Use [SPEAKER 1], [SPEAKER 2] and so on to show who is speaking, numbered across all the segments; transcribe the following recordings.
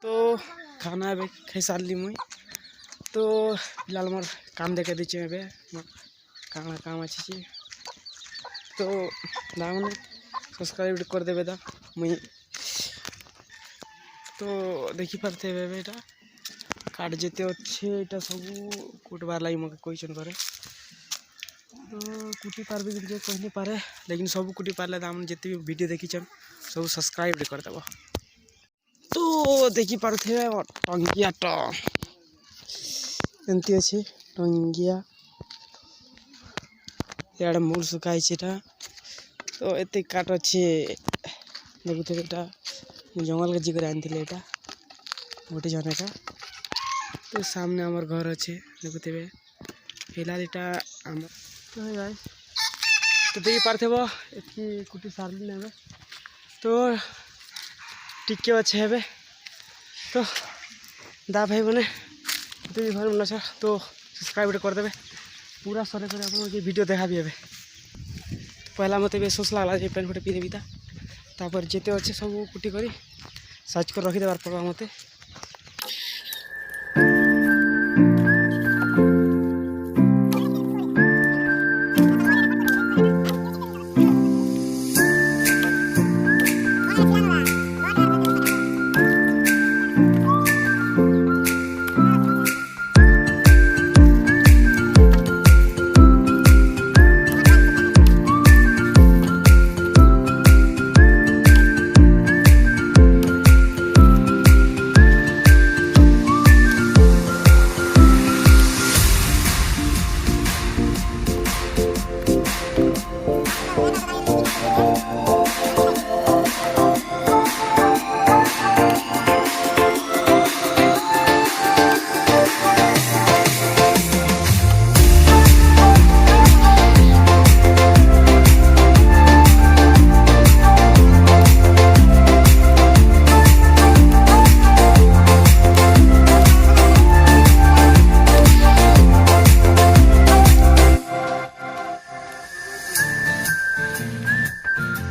[SPEAKER 1] तो खाना ए खाई सारी मुई तो फिलहाल मोर काम देखे दीचे ए काना काम अच्छी तो दाने सब्सक्राइब कर देवे दा मुई तो देखी पारते एटा कार्ड जिते अच्छे यहाँ सब कुटबार लगी मत क्वेश्चन करे तो कुटी पार्बे कि कह नहीं पारे लेकिन सब कुटी पारे तो जिते भी वीडियो देखी सब सब्सक्राइब करदेव तो देखी पारे टंगिया एमती अच्छे टंगिया इे मूल सुखाई तो एत काट अच्छे देखुथे यहाँ जंगल के जिगर आनी यहाँ गोटे जन का तो सामने आमर घर अच्छे देखुथे फिलहाल यहाँ आम तो गाइस तो देखी पार्थेब एति कुटी सारली ना तो टिके अच्छे हे तो दा भाई मैंने भी भर मिल तो सब्सक्राइब करदे पूरा सरे कर वीडियो देखा भी हे पहला मत शोष लगला पेन फटे पी देवी तापर जिते अच्छे सब कुटी कर साइज कर रखीदेवार पड़ा मत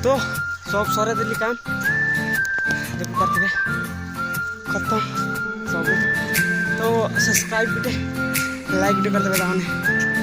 [SPEAKER 1] तो सब सरे दिल्ली काम देख पारे खत्म सब तो सब्सक्राइब भी लाइक भी कर देवे।